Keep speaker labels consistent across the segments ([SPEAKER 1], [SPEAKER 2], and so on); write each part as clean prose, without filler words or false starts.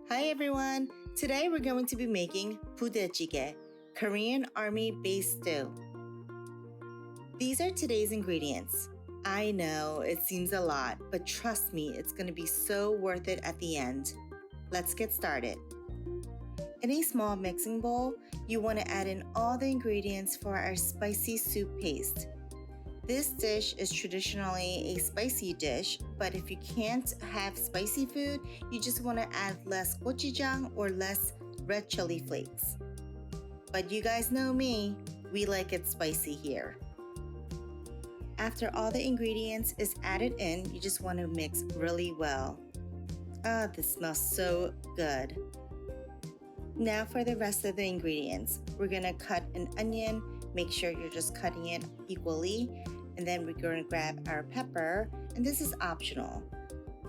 [SPEAKER 1] Hi everyone! Today we're going to be making Budae, Korean army base stew. These are today's ingredients. I know it seems a lot, but trust me, it's going to be so worth it at the end. Let's get started. In a small mixing bowl, you want to add in all the ingredients for our spicy soup paste. This dish is traditionally a spicy dish, but if you can't have spicy food, you just want to add less gochujang or less red chili flakes. But you guys know me, we like it spicy here. After all the ingredients is added in, you just want to mix really well. This smells so good. Now for the rest of the ingredients. We're gonna cut an onion, make sure you're just cutting it equally, and then we're going to grab our pepper, and this is optional.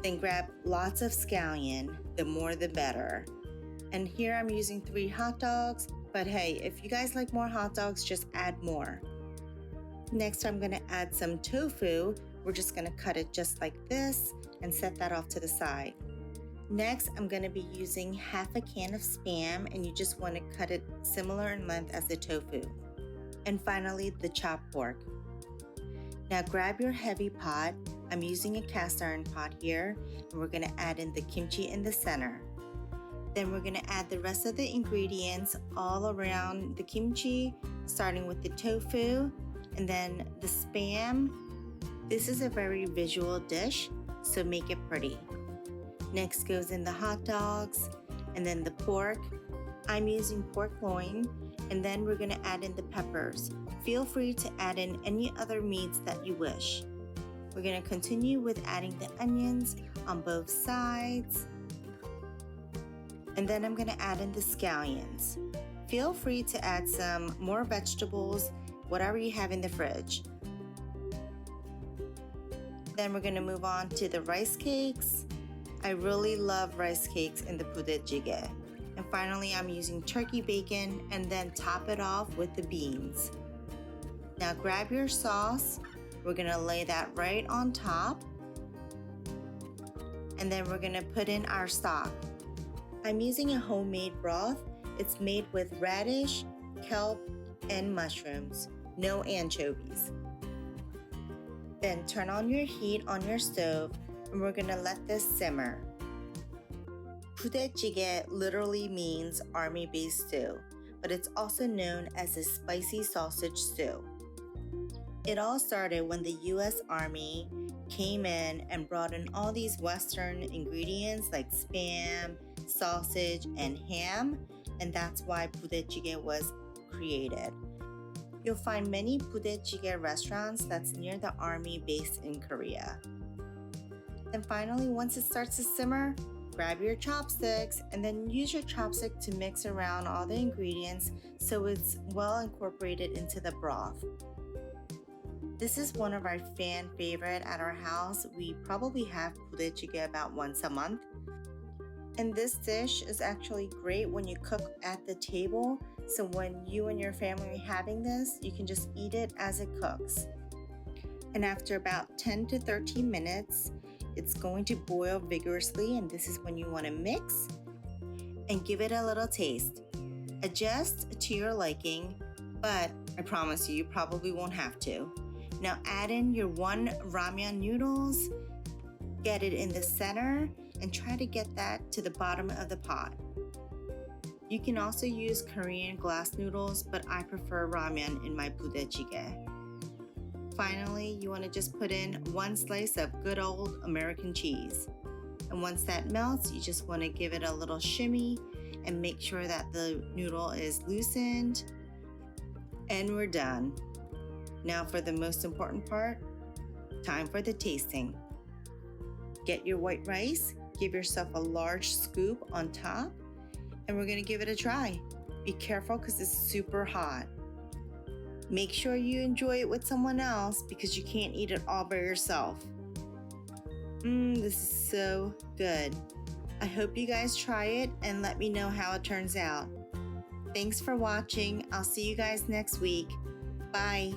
[SPEAKER 1] Then grab lots of scallion, the more the better. And here I'm using 3 hot dogs, but hey, if you guys like more hot dogs, just add more. Next, I'm going to add some tofu. We're just going to cut it just like this and set that off to the side. Next, I'm going to be using half a can of Spam, and you just want to cut it similar in length as the tofu. And finally, the chopped pork. Now grab your heavy pot. I'm using a cast iron pot here, and we're going to add in the kimchi in the center. Then we're going to add the rest of the ingredients all around the kimchi, starting with the tofu and then the Spam. This is a very visual dish, so make it pretty. Next goes in the hot dogs and then the pork. I'm using pork loin, and then we're going to add in the peppers. Feel free to add in any other meats that you wish. We're going to continue with adding the onions on both sides. And then I'm going to add in the scallions. Feel free to add some more vegetables, whatever you have in the fridge. Then we're going to move on to the rice cakes. I really love rice cakes in the Budae. And finally, I'm using turkey bacon, and then top it off with the beans. Now grab your sauce. We're gonna lay that right on top. And then we're gonna put in our stock. I'm using a homemade broth. It's made with radish, kelp, and mushrooms. No anchovies. Then turn on your heat on your stove, and we're gonna let this simmer. Budae literally means army base stew, but it's also known as a spicy sausage stew. It all started when the US Army came in and brought in all these Western ingredients like Spam, sausage, and ham, and that's why Budae was created. You'll find many Budae restaurants that's near the army base in Korea. And finally, once it starts to simmer, grab your chopsticks and then use your chopstick to mix around all the ingredients so it's well incorporated into the broth. This is one of our fan favorite at our house. We probably have Budae about once a month. And this dish is actually great when you cook at the table. So when you and your family are having this, you can just eat it as it cooks. And after about 10 to 13 minutes, it's going to boil vigorously, and this is when you want to mix and give it a little taste. Adjust to your liking, but I promise you probably won't have to. Now add in your 1 ramen noodles, get it in the center, and try to get that to the bottom of the pot. You can also use Korean glass noodles, but I prefer ramen in my Budae. Finally, you want to just put in 1 slice of good old American cheese. And once that melts, you just want to give it a little shimmy and make sure that the noodle is loosened. And we're done. Now for the most important part, time for the tasting. Get your white rice, give yourself a large scoop on top, and we're going to give it a try. Be careful because it's super hot. Make sure you enjoy it with someone else because you can't eat it all by yourself. This is so good. I hope you guys try it and let me know how it turns out. Thanks for watching. I'll see you guys next week. Bye.